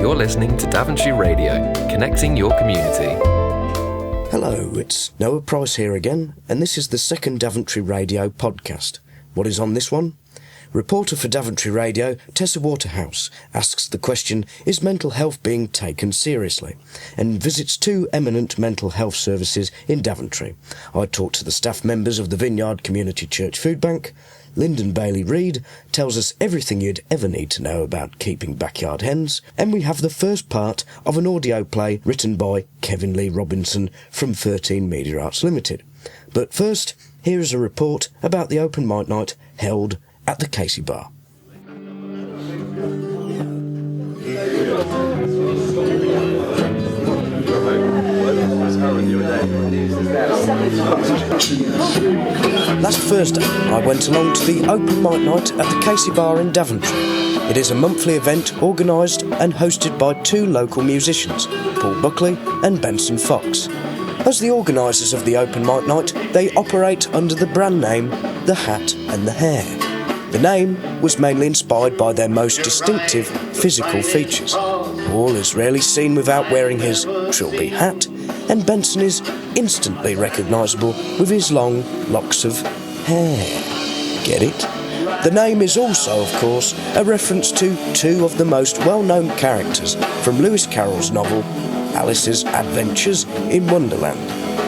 You're listening to Daventry Radio, connecting your community. Hello, it's Noah Price here again, and this is the second Daventry Radio podcast. What is on this one? Reporter for Daventry Radio, Tessa Waterhouse, asks the question, is mental health being taken seriously? And visits two eminent mental health services in Daventry. I talked to the staff members of the Vineyard Community Church Foodbank. Lyndon Bailey-Read tells us everything you'd ever need to know about keeping backyard hens, and we have the first part of an audio play written by Kevin Lee Robinson from 13 Media Arts Ltd. But first, here is a report about the open mic night held at the Casey Bar. Last Thursday, I went along to the open mic night at the Casey Bar in Daventry. It is a monthly event organised and hosted by two local musicians, Paul Buckley and Benson Fox. As the organisers of the open mic night, they operate under the brand name The Hat and the Hair. The name was mainly inspired by their most distinctive physical features. Paul is rarely seen without wearing his trilby hat, and Benson is instantly recognisable with his long locks of hair. Get it? The name is also, of course, a reference to two of the most well-known characters from Lewis Carroll's novel Alice's Adventures in Wonderland.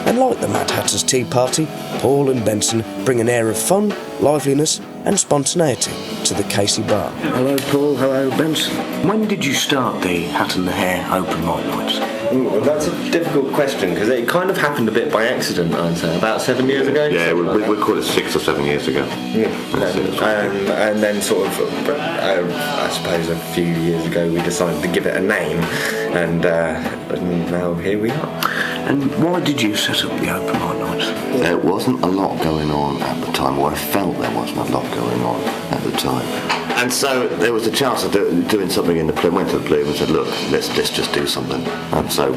And like the Mad Hatter's Tea Party, Paul and Benson bring an air of fun, liveliness and spontaneity to the Casey Bar. Hello Paul, hello Benson. When did you start the Hat and the Hair open mic nights? Well, that's a difficult question because it kind of happened a bit by accident, I'd say, about 7 years ago. Yeah, we call it 6 or 7 years ago. Yeah, and then sort of, I suppose a few years ago we decided to give it a name, and now here we are. And why did you set up the open mic nights? There wasn't a lot going on at the time, or I felt there wasn't a lot going on at the time. And so there was a chance of doing something in the play. Went to the play and said, look, let's just do something. And so,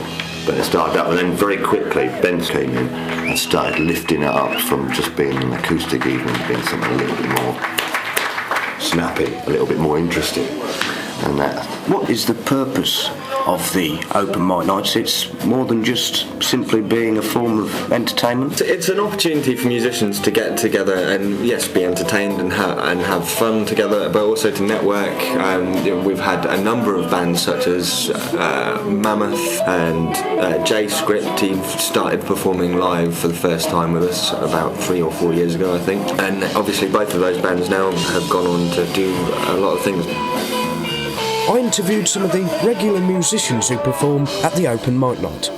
but it started up, and then very quickly Ben came in and started lifting it up from just being an acoustic evening to being something a little bit more snappy, a little bit more interesting. And that. What is the purpose of the open mic nights? It's more than just simply being a form of entertainment. It's an opportunity for musicians to get together and yes, be entertained and have fun together, but also to network. We've had a number of bands such as Mammoth and J Script. He started performing live for the first time with us about 3 or 4 years ago, I think. And obviously both of those bands now have gone on to do a lot of things. I interviewed some of the regular musicians who perform at the open mic night.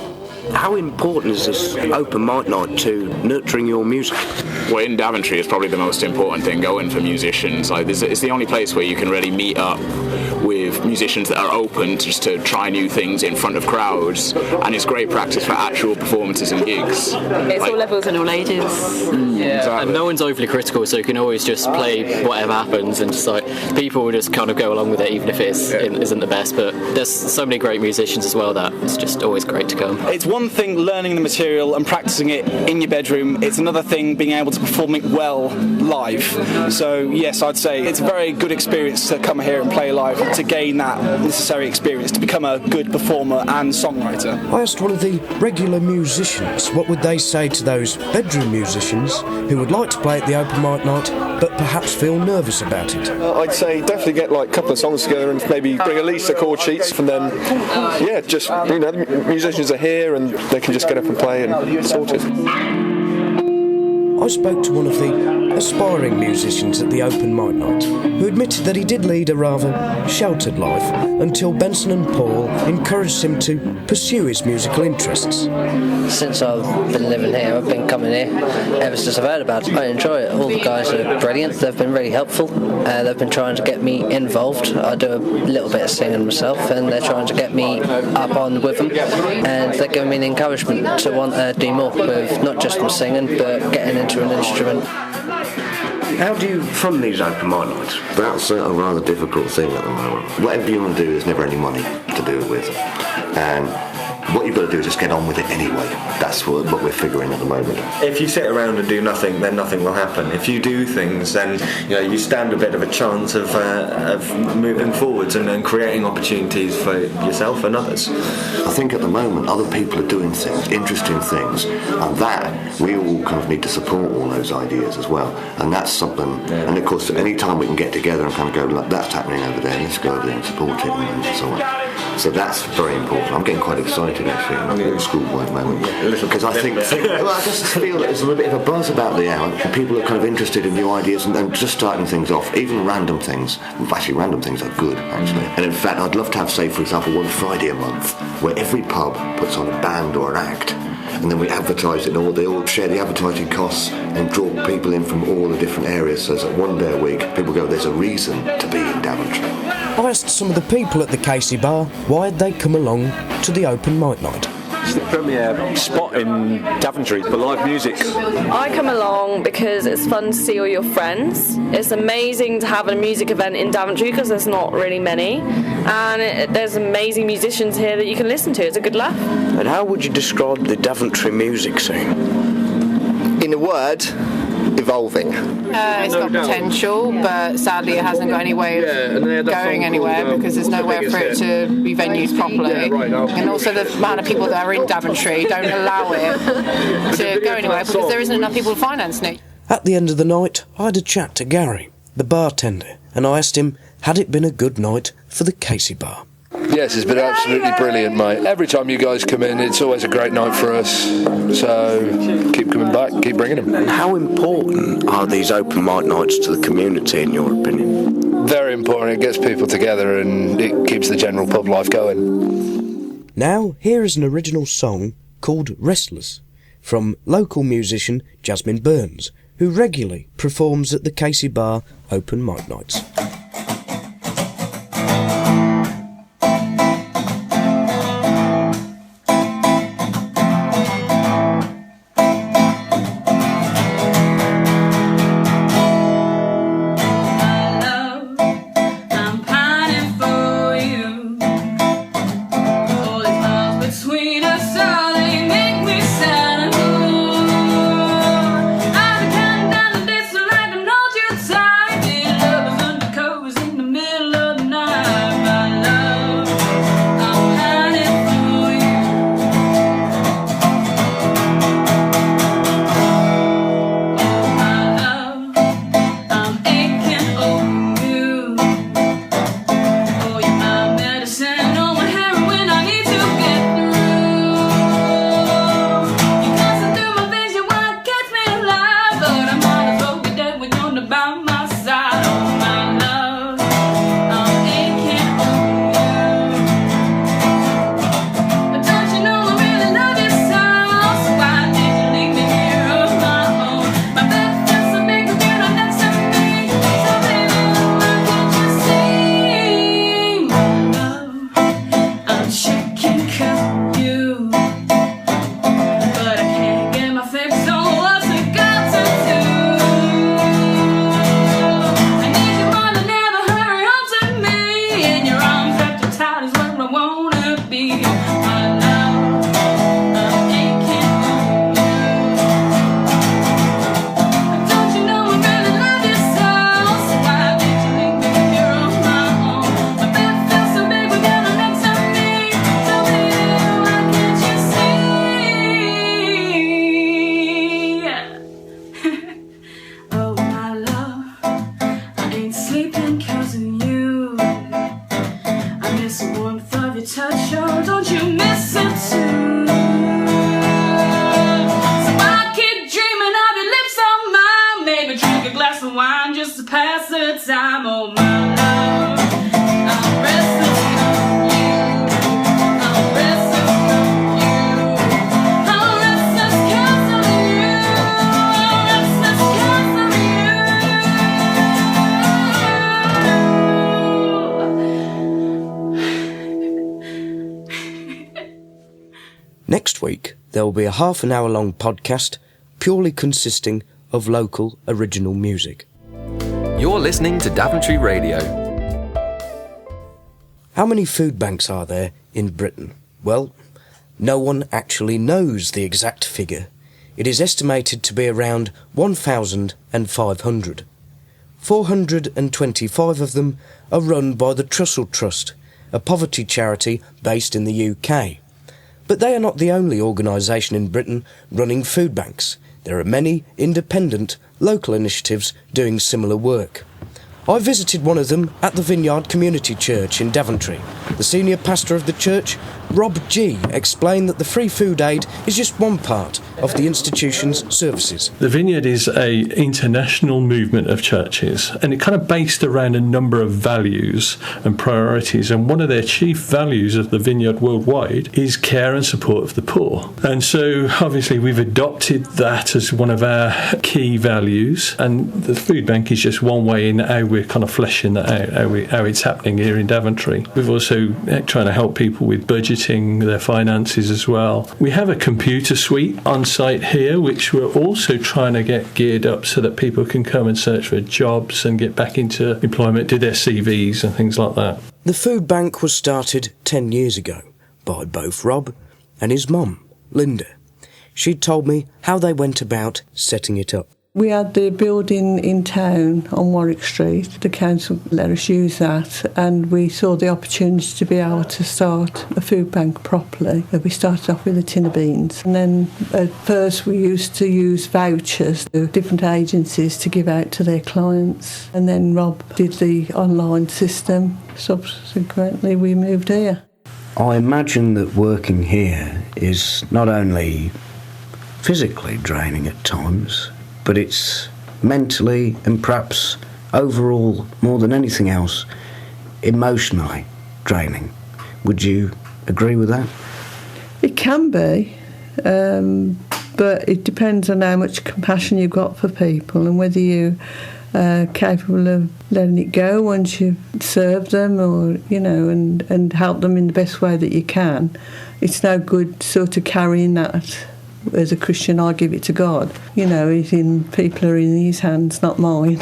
How important is this open mic night to nurturing your music? Well, in Daventry it's probably the most important thing going for musicians. It's the only place where you can really meet up with musicians that are open just to try new things in front of crowds, and it's great practice for actual performances and gigs. It's all levels and all ages. Yeah, exactly. And no one's overly critical, so you can always just play whatever happens, and just like people will just kind of go along with it, even if it isn't the best. But there's so many great musicians as well that it's just always great to come. It's one thing learning the material and practicing it in your bedroom. It's another thing being able to perform it well live. So yes, I'd say it's a very good experience to come here and play live, to gain that necessary experience to become a good performer and songwriter. I asked one of the regular musicians what would they say to those bedroom musicians who would like to play at the open mic night but perhaps feel nervous about it. I'd say definitely get like a couple of songs together and maybe bring at least the chord sheets, and then just the musicians are here and they can just get up and play and sort it. I spoke to one of the aspiring musicians at the open mic night, who admitted that he did lead a rather sheltered life until Benson and Paul encouraged him to pursue his musical interests. Since I've been living here, I've been coming here ever since I've heard about it. I enjoy it. All the guys are brilliant. They've been really helpful. They've been trying to get me involved. I do a little bit of singing myself, and they're trying to get me up on with them, and they're giving me the encouragement to want to do more with not just my singing, but getting into an instrument. How do you fund these open mic nights? That's a rather difficult thing at the moment. Whatever you want to do, there's never any money to do it with. And what you've got to do is just get on with it anyway. That's what we're figuring at the moment. If you sit around and do nothing, then nothing will happen. If you do things, then you stand a bit of a chance of moving forwards and creating opportunities for yourself and others. I think at the moment other people are doing things, interesting things, and that we all kind of need to support all those ideas as well. And that's something. Yeah. And of course, any time we can get together and kind of go, like, that's happening over there, let's go over there and support it, and so on. So that's very important. I'm getting quite excited actually. I'm getting a schoolboy moment because I think well, I just feel that there's a little bit of a buzz about the hour. People are kind of interested in new ideas and just starting things off, even random things. Actually, random things are good actually. And in fact, I'd love to have, say, for example, one Friday a month where every pub puts on a band or an act. And then we advertise it, and they all share the advertising costs and draw people in from all the different areas. So that one day a week, people go, there's a reason to be in Daventry. I asked some of the people at the Casey Bar why they come along to the open mic night. It's the premier spot in Daventry for live music. I come along because it's fun to see all your friends. It's amazing to have a music event in Daventry because there's not really many, and there's amazing musicians here that you can listen to. It's a good laugh. And how would you describe the Daventry music scene? In a word, evolving. It's got potential, but sadly it hasn't got any way of going anywhere because there's nowhere for it to be venued properly. And also the amount of people that are in Daventry don't allow it to go anywhere because there isn't enough people to finance it. At the end of the night, I had a chat to Gary, the bartender, and I asked him, had it been a good night for the Casey Bar? Yes, it's been absolutely brilliant, mate. Every time you guys come in, it's always a great night for us. So keep coming back, keep bringing them. And how important are these open mic nights to the community, in your opinion? Very important. It gets people together and it keeps the general pub life going. Now, here is an original song called Restless from local musician Jasmine Burns, who regularly performs at the Casey Bar open mic nights. Next week, there will be a half-an-hour-long podcast purely consisting of local original music. You're listening to Daventry Radio. How many food banks are there in Britain? Well, No one actually knows the exact figure. It is estimated to be around 1,500. 425 of them are run by the Trussell Trust, a poverty charity based in the UK. But they are not the only organisation in Britain running food banks. There are many independent, local initiatives doing similar work. I visited one of them at the Vineyard Community Church in Daventry. The senior pastor of the church, Rob G, explained that the free food aid is just one part of the institution's services. The Vineyard is an international movement of churches, and it kind of based around a number of values and priorities, and one of their chief values of the Vineyard worldwide is care and support of the poor. And so obviously we've adopted that as one of our key values, and the food bank is just one way in how we're kind of fleshing that out, how it's happening here in Daventry. We've also trying to help people with budgeting their finances as well. We have a computer suite on site here, which we're also trying to get geared up so that people can come and search for jobs and get back into employment, do their CVs and things like that. The food bank was started 10 years ago by both Rob and his mum, Linda. She'd told me how they went about setting it up. We had the building in town on Warwick Street. The council let us use that, and we saw the opportunity to be able to start a food bank properly. We started off with a tin of beans, and then at first we used to use vouchers to different agencies to give out to their clients, and then Rob did the online system. Subsequently we moved here. I imagine that working here is not only physically draining at times, but it's mentally and perhaps overall, more than anything else, emotionally draining. Would you agree with that? It can be, but it depends on how much compassion you've got for people and whether you are capable of letting it go once you've served them, or, you know, and help them in the best way that you can. It's no good sort of carrying that. As a Christian, I give it to God. You know, people are in His hands, not mine.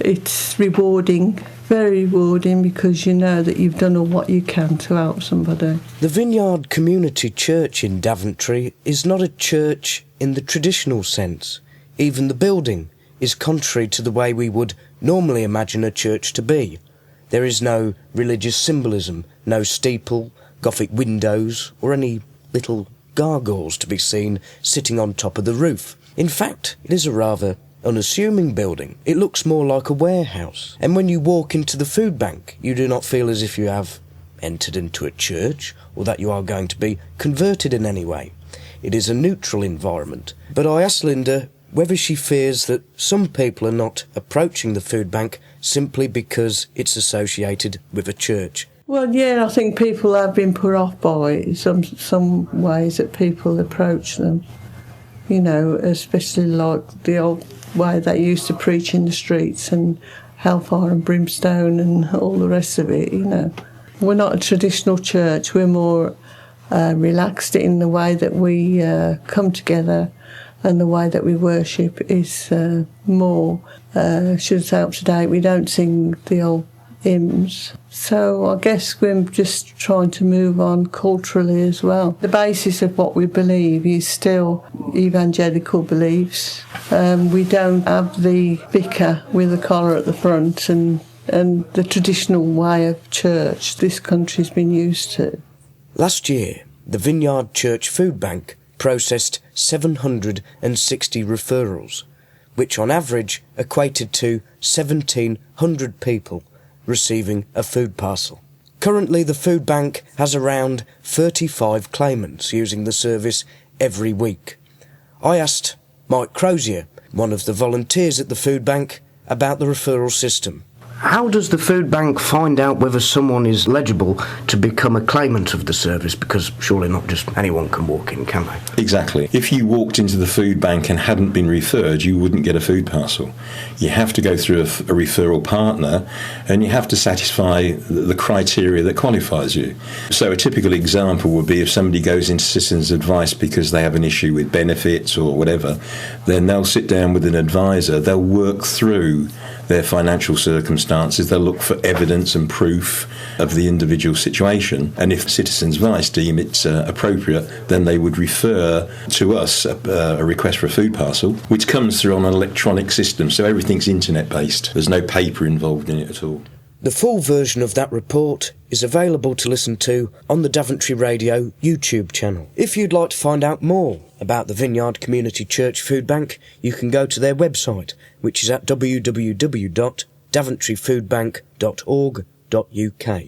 It's rewarding, very rewarding, because you know that you've done all what you can to help somebody. The Vineyard Community Church in Daventry is not a church in the traditional sense. Even the building is contrary to the way we would normally imagine a church to be. There is no religious symbolism, no steeple, Gothic windows, or any little gargoyles to be seen sitting on top of the roof. In fact, it is a rather unassuming building. It looks more like a warehouse. And when you walk into the food bank, you do not feel as if you have entered into a church or that you are going to be converted in any way. It is a neutral environment. But I asked Linda whether she fears that some people are not approaching the food bank simply because it's associated with a church. Well, yeah, I think people have been put off by some ways that people approach them, you know, especially like the old way they used to preach in the streets and hellfire and brimstone and all the rest of it, you know. We're not a traditional church, we're more relaxed in the way that we come together, and the way that we worship is more, should I say, up to date. We don't sing the old hymns. So I guess we're just trying to move on culturally as well. The basis of what we believe is still evangelical beliefs. We don't have the vicar with a collar at the front and the traditional way of church this country's been used to. Last year, the Vineyard Church Foodbank processed 760 referrals, which on average equated to 1,700 people receiving a food parcel. Currently, the food bank has around 35 claimants using the service every week. I asked Mike Crozier, one of the volunteers at the food bank, about the referral system. How does the food bank find out whether someone is eligible to become a claimant of the service? Because surely not just anyone can walk in, can they? Exactly. If you walked into the food bank and hadn't been referred, you wouldn't get a food parcel. You have to go through a referral partner, and you have to satisfy the criteria that qualifies you. So a typical example would be if somebody goes into citizens' advice because they have an issue with benefits or whatever, then they'll sit down with an advisor, they'll work through their financial circumstances. They'll look for evidence and proof of the individual situation. And if Citizens Vice deem it's appropriate, then they would refer to us a request for a food parcel, which comes through on an electronic system. So everything's internet-based. There's no paper involved in it at all. The full version of that report is available to listen to on the Daventry Radio YouTube channel. If you'd like to find out more about the Vineyard Community Church Foodbank, you can go to their website, which is at www.daventryfoodbank.org.uk.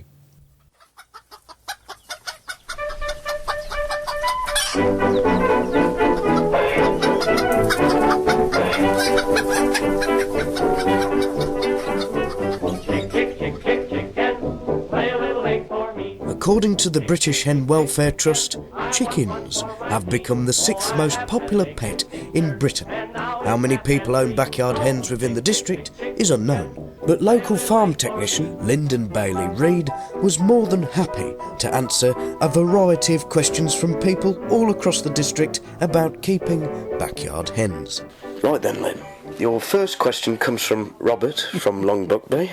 According to the British Hen Welfare Trust, chickens have become the 6th most popular pet in Britain. How many people own backyard hens within the district is unknown, but local farm technician Lyndon Bailey-Read was more than happy to answer a variety of questions from people all across the district about keeping backyard hens. Right then, Lynn. Your first question comes from Robert from Long Buckby.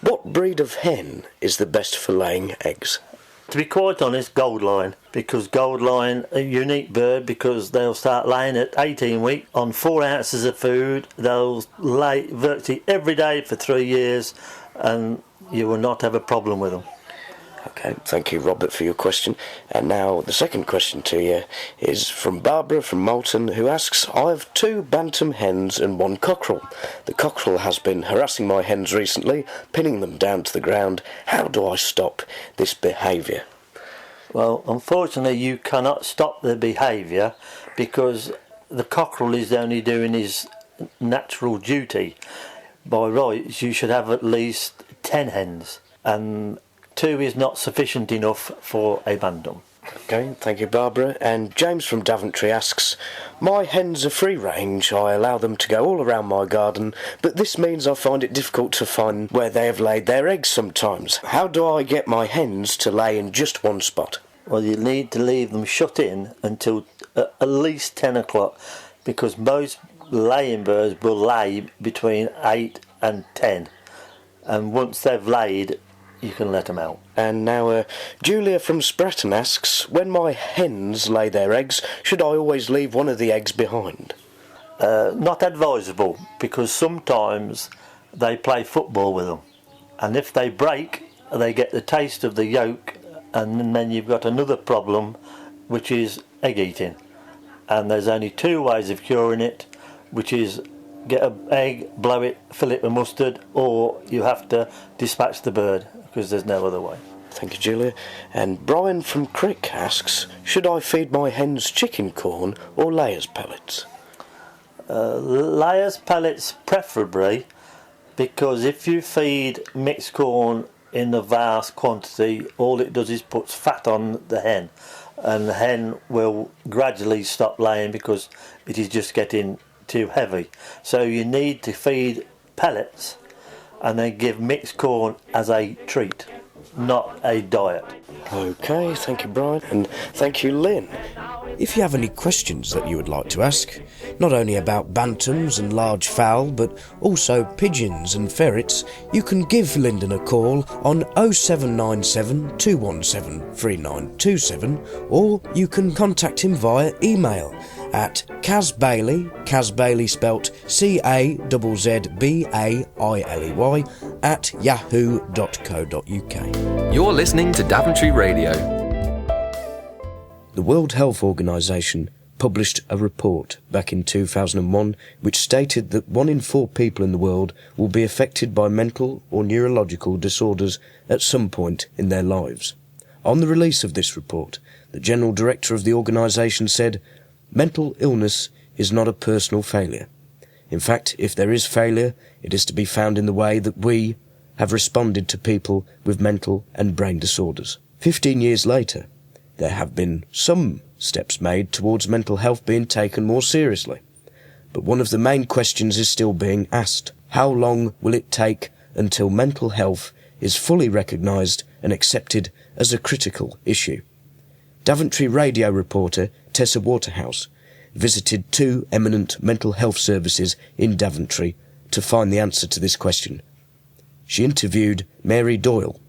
What breed of hen is the best for laying eggs? To be quite honest, Goldline, because Goldline, a unique bird, because they'll start laying at 18 weeks on 4 ounces of food. They'll lay virtually every day for 3 years, and you will not have a problem with them. Okay, thank you, Robert, for your question. And now the second question to you is from Barbara from Moulton, who asks, I have 2 bantam hens and 1 cockerel. The cockerel has been harassing my hens recently, pinning them down to the ground. How do I stop this behaviour? Well, unfortunately, you cannot stop the behaviour because the cockerel is only doing his natural duty. By rights, you should have at least 10 hens, and 2 is not sufficient enough for a bantam. Okay, thank you, Barbara. And James from Daventry asks, my hens are free range. I allow them to go all around my garden, but this means I find it difficult to find where they have laid their eggs sometimes. How do I get my hens to lay in just one spot? Well, you need to leave them shut in until at least 10 o'clock, because most laying birds will lay between 8 and 10. And once they've laid, you can let them out. And now Julia from Spratton asks, when my hens lay their eggs, should I always leave one of the eggs behind? Not advisable, because sometimes they play football with them, and if they break, they get the taste of the yolk, and then you've got another problem, which is egg eating. And there's only 2 ways of curing it, which is get an egg, blow it, fill it with mustard, or you have to dispatch the bird, because there's no other way. Thank you, Julia. And Brian from Crick asks, should I feed my hens chicken corn or layers pellets? Layers pellets preferably, because if you feed mixed corn in a vast quantity, all it does is puts fat on the hen, and the hen will gradually stop laying because it is just getting too heavy. So you need to feed pellets and then give mixed corn as a treat, not a diet. Okay, thank you, Brian, and thank you, Lynn. If you have any questions that you would like to ask, not only about bantams and large fowl, but also pigeons and ferrets, you can give Lyndon a call on 0797 217 3927, or you can contact him via email at Casbailey, Casbailey spelt CAZZBAILEY, at yahoo.co.uk. You're listening to Daventry Radio. The World Health Organization published a report back in 2001 which stated that 1 in 4 people in the world will be affected by mental or neurological disorders at some point in their lives. On the release of this report, the General Director of the organisation said, mental illness is not a personal failure. In fact, if there is failure, it is to be found in the way that we have responded to people with mental and brain disorders. 15 years later, there have been some steps made towards mental health being taken more seriously. But one of the main questions is still being asked. How long will it take until mental health is fully recognised and accepted as a critical issue? Daventry radio reporter Tessa Waterhouse visited 2 eminent mental health services in Daventry to find the answer to this question. She interviewed Mary Doyle,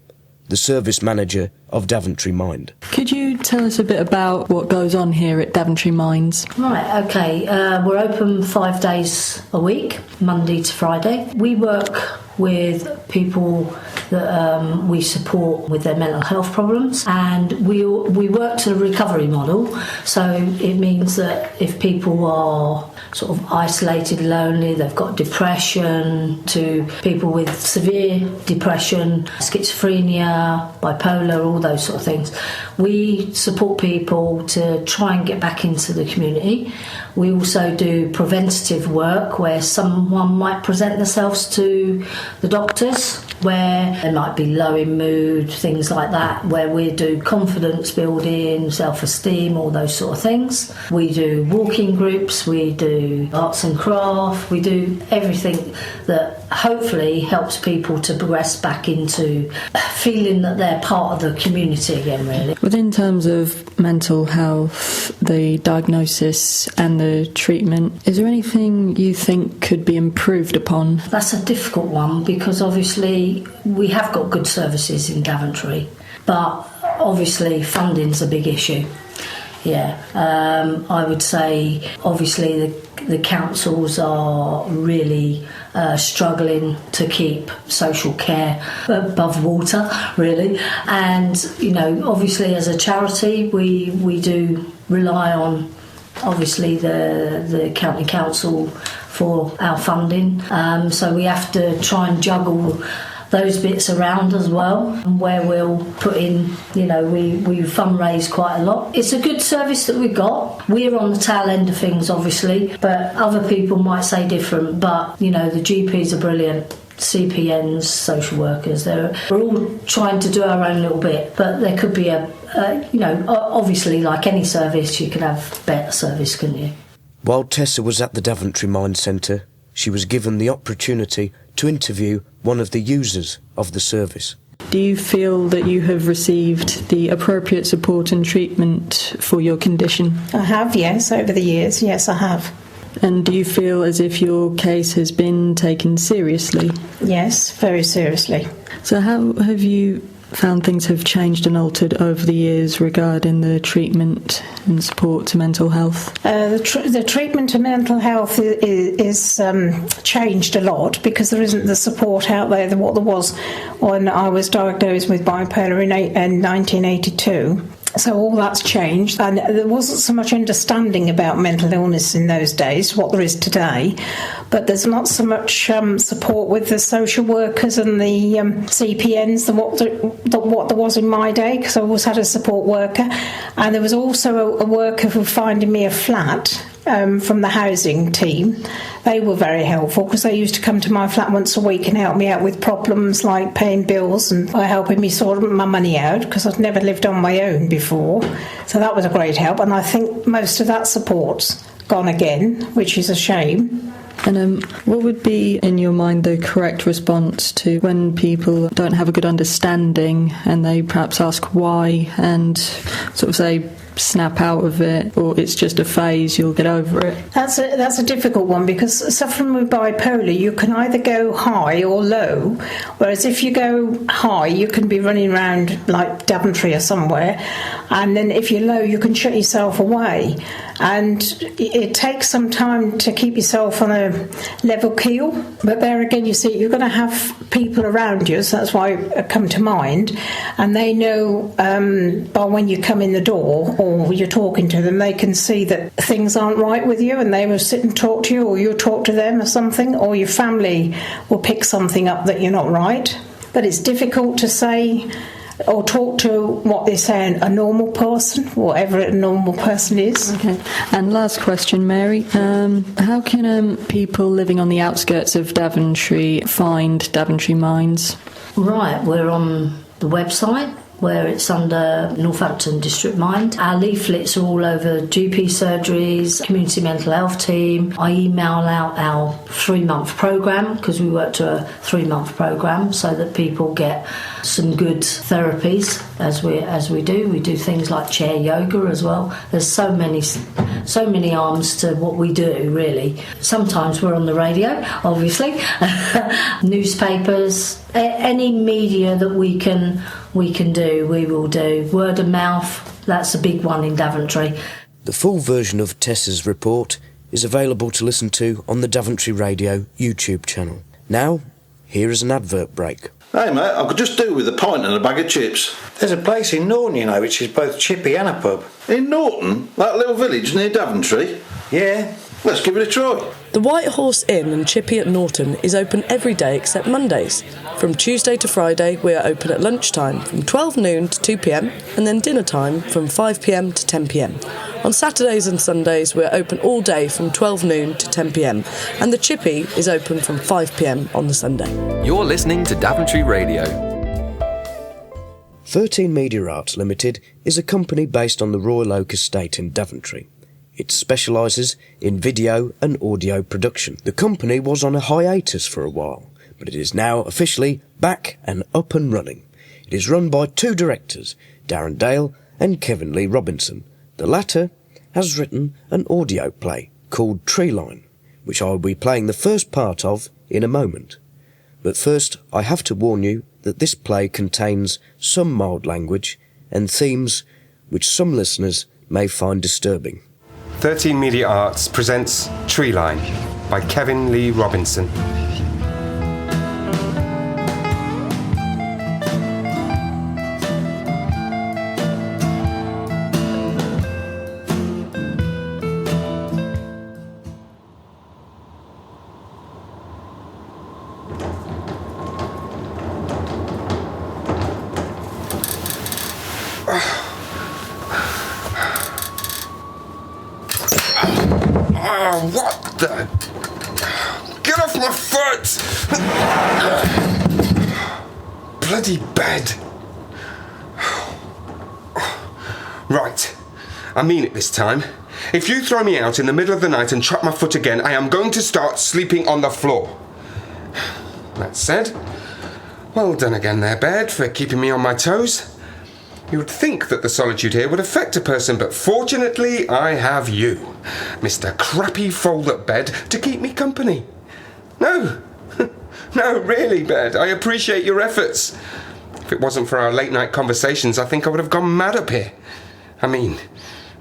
the service manager of Daventry Mind. Could you tell us a bit about what goes on here at Daventry Mines? Right, okay. We're open 5 days a week, Monday to Friday. We work with people that we support with their mental health problems, and we work to the recovery model. So it means that if people are sort of isolated, lonely, they've got depression, to people with severe depression, schizophrenia, bipolar, all those sort of things, we support people to try and get back into the community. We also do preventative work where someone might present themselves to the doctors, where they might be low in mood, things like that, where we do confidence building, self-esteem, all those sort of things. We do walking groups, we do arts and craft, we do everything that hopefully helps people to progress back into feeling that they're part of the community again, really. Within terms of mental health, the diagnosis and the treatment, is there anything you think could be improved upon? That's a difficult one, because obviously we have got good services in Daventry, but obviously funding's a big issue. Yeah, I would say obviously the councils are really struggling to keep social care above water, really. And, you know, obviously as a charity we do rely on obviously the county council for our funding. So we have to try and juggle those bits around as well, where we'll put in, you know, we fundraise quite a lot. It's a good service that we've got. We're on the tail end of things, obviously, but other people might say different. But, you know, the GPs are brilliant, CPNs, social workers, we're all trying to do our own little bit, but there could be you know, obviously, like any service, you can have better service, couldn't you? While Tessa was at the Daventry Mind Centre, she was given the opportunity to interview one of the users of the service. Do you feel that you have received the appropriate support and treatment for your condition? I have, yes, over the years, yes, I have. And do you feel as if your case has been taken seriously? Yes, very seriously. So how have you found things have changed and altered over the years regarding the treatment and support to mental health? The treatment to mental health is changed a lot, because there isn't the support out there what there was when I was diagnosed with bipolar in 1982. So all that's changed, and there wasn't so much understanding about mental illness in those days, what there is today, but there's not so much support with the social workers and the CPNs than what there was in my day, because I always had a support worker, and there was also a worker for finding me a flat from the housing team. They were very helpful, because they used to come to my flat once a week and help me out with problems like paying bills and helping me sort my money out, because I'd never lived on my own before. So that was a great help, and I think most of that support's gone again, which is a shame. And what would be, in your mind, the correct response to when people don't have a good understanding and they perhaps ask why and sort of say, snap out of it, or it's just a phase, you'll get over it? That's a difficult one, because suffering with bipolar, you can either go high or low, whereas if you go high, you can be running around like Daventry or somewhere, and then if you're low, you can shut yourself away, and it takes some time to keep yourself on a level keel. But there again, you see, you're going to have people around you, so that's why I come to mind, and they know by when you come in the door or you're talking to them, they can see that things aren't right with you, and they will sit and talk to you, or you'll talk to them or something, or your family will pick something up that you're not right. But it's difficult to say or talk to what they're saying, a normal person, whatever a normal person is. Okay. And last question, Mary. How can people living on the outskirts of Daventry find Daventry Mines? Right, we're on the website, where it's under Northampton District Mind. Our leaflets are all over GP surgeries, community mental health team. I email out our 3-month programme, because we work to a 3-month programme, so that people get some good therapies as we do. We do things like chair yoga as well. There's so many so many arms to what we do, really. Sometimes we're on the radio, obviously, newspapers, any media that we can do, we will do. Word of mouth, that's a big one in Daventry. The full version of Tessa's report is available to listen to on the Daventry Radio YouTube channel. Now, here is an advert break. Hey mate, I could just do with a pint and a bag of chips. There's a place in Norton, you know, which is both chippy and a pub. In Norton? That little village near Daventry? Yeah. Let's give it a try. The White Horse Inn and Chippy at Norton is open every day except Mondays. From Tuesday to Friday, we are open at lunchtime from 12 noon to 2 p.m, and then dinner time from 5 p.m. to 10 p.m. On Saturdays and Sundays, we are open all day from 12 noon to 10 p.m, and the Chippy is open from 5 p.m. on the Sunday. You're listening to Daventry Radio. 13 Media Arts Ltd is a company based on the Royal Oak Estate in Daventry. It specialises in video and audio production. The company was on a hiatus for a while, but it is now officially back and up and running. It is run by two directors, Darren Dale and Kevin Lee Robinson. The latter has written an audio play called Treeline, which I will be playing the first part of in a moment. But first, I have to warn you that this play contains some mild language and themes which some listeners may find disturbing. 13 Media Arts presents Treeline by Kevin Lee Robinson. What the? Get off my foot! Bloody bed. Right, I mean it this time. If you throw me out in the middle of the night and chop my foot again, I am going to start sleeping on the floor. That said, well done again there, bed, for keeping me on my toes. You would think that the solitude here would affect a person, but fortunately I have you, Mr. Crappy Fold-Up Bed, to keep me company. No, no, really, Bed, I appreciate your efforts. If it wasn't for our late-night conversations, I think I would have gone mad up here. I mean,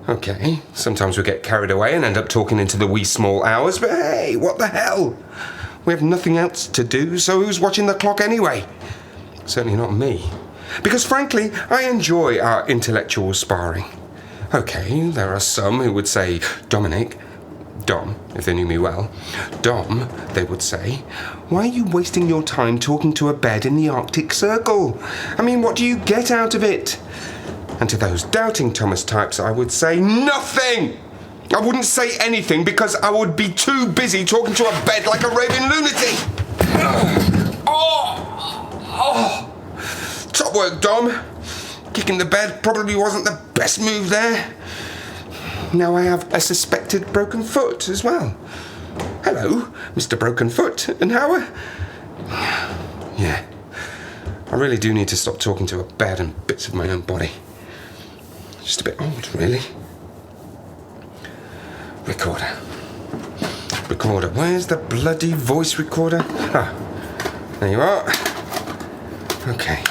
okay, sometimes we get carried away and end up talking into the wee small hours, but hey, what the hell? We have nothing else to do, so who's watching the clock anyway? Certainly not me. Because frankly, I enjoy our intellectual sparring. Okay, there are some who would say, Dom, if they knew me well, Dom, they would say, why are you wasting your time talking to a bed in the Arctic Circle? I mean, what do you get out of it? And to those doubting Thomas types, I would say, nothing! I wouldn't say anything because I would be too busy talking to a bed like a raving lunatic! Oh! Top work, Dom. Kicking the bed probably wasn't the best move there. Now I have a suspected broken foot as well. Hello, Mr. Broken Foot. And how are... Yeah. I really do need to stop talking to a bed and bits of my own body. Just a bit old, really. Recorder. Where's the bloody voice recorder? Ah, there you are. Okay.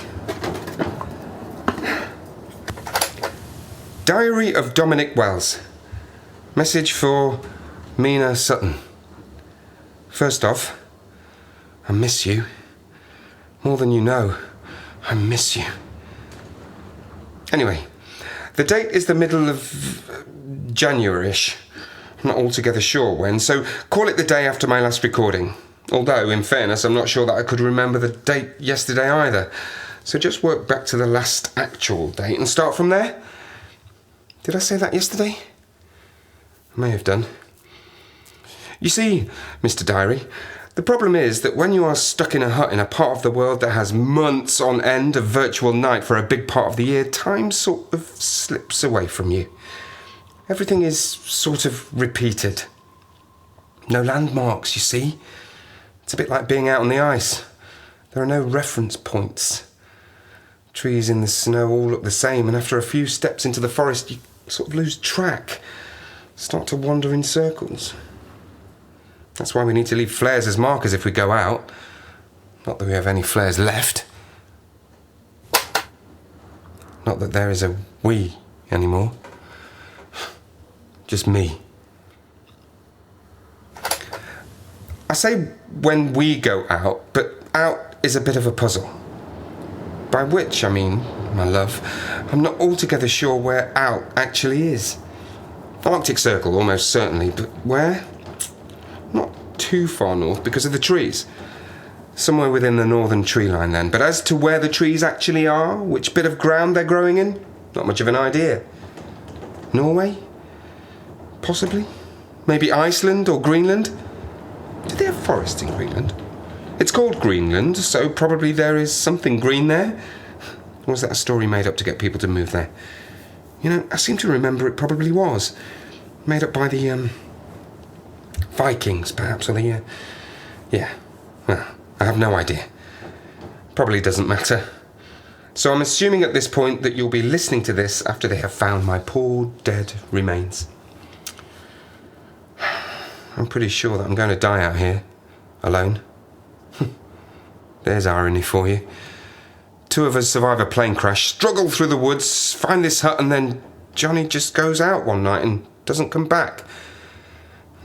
Diary of Dominic Wells. Message for Mina Sutton. First off, I miss you. More than you know, I miss you. Anyway, the date is the middle of January-ish. I'm not altogether sure when, so call it the day after my last recording. Although, in fairness, I'm not sure that I could remember the date yesterday either. So just work back to the last actual date and start from there. Did I say that yesterday? I may have done. You see, Mr. Diary, the problem is that when you are stuck in a hut in a part of the world that has months on end of virtual night for a big part of the year, time sort of slips away from you. Everything is sort of repeated. No landmarks, you see. It's a bit like being out on the ice. There are no reference points. Trees in the snow all look the same, and after a few steps into the forest, you sort of lose track. start to wander in circles. That's why we need to leave flares as markers if we go out. Not that we have any flares left. Not that there is a we anymore. Just me. I say when we go out, but out is a bit of a puzzle. By which I mean, my love, I'm not altogether sure where out actually is. Arctic Circle, almost certainly, but where? Not too far north because of the trees. Somewhere within the northern tree line then. But as to where the trees actually are, which bit of ground they're growing in, not much of an idea. Norway? Possibly? Maybe Iceland or Greenland? Do they have forests in Greenland? It's called Greenland, so probably there is something green there. Or was that a story made up to get people to move there? You know, I seem to remember it probably was. Made up by the, Vikings, perhaps, or the, yeah. Well, I have no idea. Probably doesn't matter. So I'm assuming at this point that you'll be listening to this after they have found my poor dead remains. I'm pretty sure that I'm going to die out here, alone. There's irony for you. 2 of us survive a plane crash, struggle through the woods, find this hut, and then Johnny just goes out one night and doesn't come back.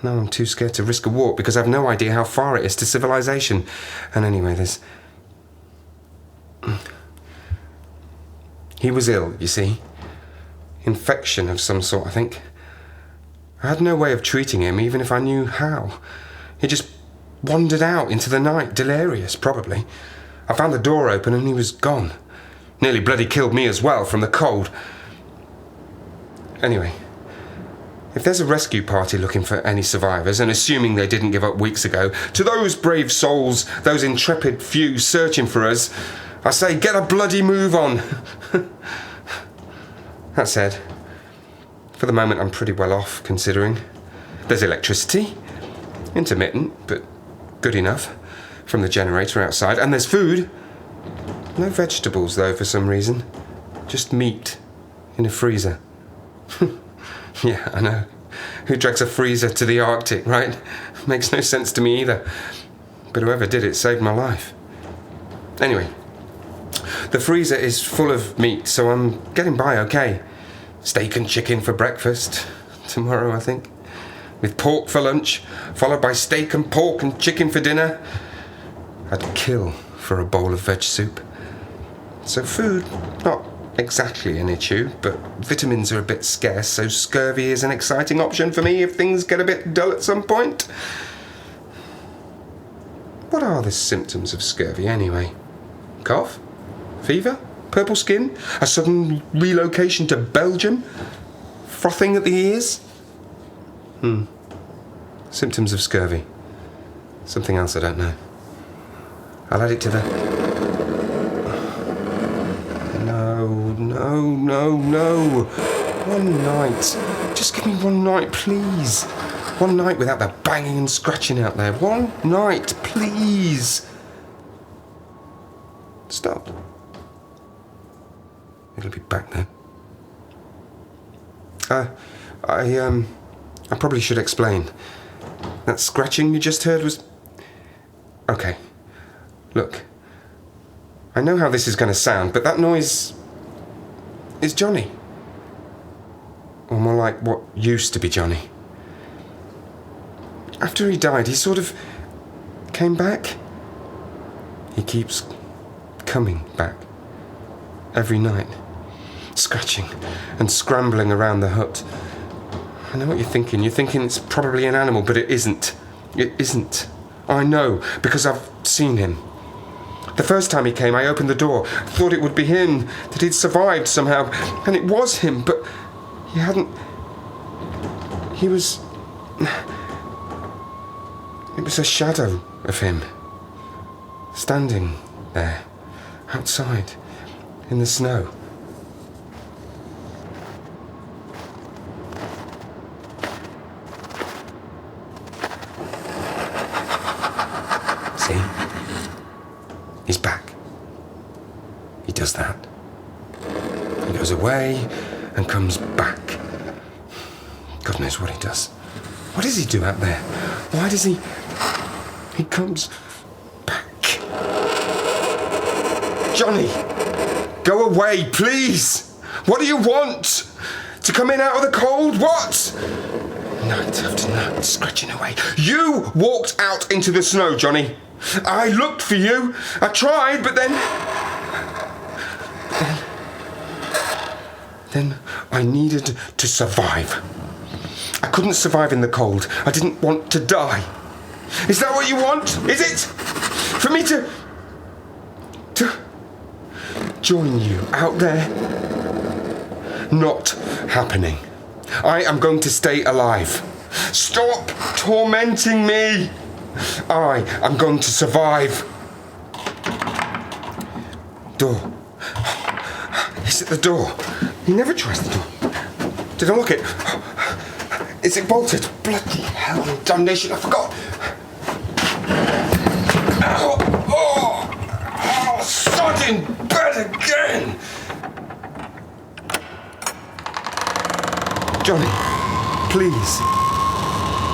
Now I'm too scared to risk a walk because I've no idea how far it is to civilization. And anyway, he was ill, you see. Infection of some sort, I think. I had no way of treating him, even if I knew how. He just wandered out into the night, delirious, probably. I found the door open and he was gone. Nearly bloody killed me as well from the cold. Anyway, if there's a rescue party looking for any survivors, and assuming they didn't give up weeks ago, to those brave souls, those intrepid few searching for us, I say get a bloody move on. That said, for the moment I'm pretty well off, considering. There's electricity, intermittent, but good enough, from the generator outside, and there's food. No vegetables, though, for some reason. Just meat in a freezer. Yeah, I know. Who drags a freezer to the Arctic, right? Makes no sense to me either. But whoever did it saved my life. Anyway, the freezer is full of meat, so I'm getting by okay. Steak and chicken for breakfast. Tomorrow, I think. With pork for lunch, followed by steak and pork and chicken for dinner. I'd kill for a bowl of veg soup. So food, not exactly an issue, but vitamins are a bit scarce, so scurvy is an exciting option for me if things get a bit dull at some point. What are the symptoms of scurvy anyway? Cough? Fever? Purple skin? A sudden relocation to Belgium? Frothing at the ears? Symptoms of scurvy. Something else I don't know. I'll add it to the... No. One night. Just give me one night, please. One night without the banging and scratching out there. One night, please. Stop. It'll be back then. I probably should explain. That scratching you just heard was... Okay. Look. I know how this is going to sound, but that noise is Johnny. Or more like what used to be Johnny. After he died, he sort of came back. He keeps coming back. Every night. Scratching and scrambling around the hut. I know what you're thinking. You're thinking it's probably an animal, but it isn't. It isn't. I know, because I've seen him. The first time he came, I opened the door, thought it would be him, that he'd survived somehow, and it was him, but he hadn't... He was... It was a shadow of him, standing there, outside, in the snow. See? He's back. He does that. He goes away and comes back. God knows what he does. What does he do out there? Why does he... He comes back. Johnny, go away, please. What do you want? To come in out of the cold? What? Night after night, scratching away. You walked out into the snow, Johnny. I looked for you. I tried, but then I needed to survive. I couldn't survive in the cold. I didn't want to die. Is that what you want? Is it? For me to join you out there? Not happening. I am going to stay alive. Stop tormenting me. I am going to survive. Door. Is it the door? He never tries the door. Did I lock it? Is it bolted? Bloody hell and damnation, I forgot. Oh, sod in bed again. Johnny, please,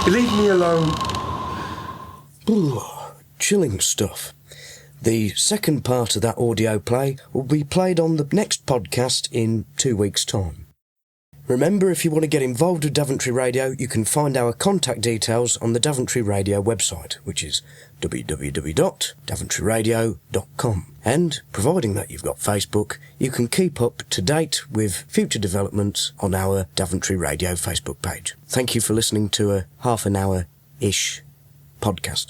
leave me alone. Ooh, chilling stuff. The second part of that audio play will be played on the next podcast in 2 weeks' time. Remember, if you want to get involved with Daventry Radio, you can find our contact details on the Daventry Radio website, which is www.daventryradio.com. And, providing that you've got Facebook, you can keep up to date with future developments on our Daventry Radio Facebook page. Thank you for listening to a half an hour-ish podcast.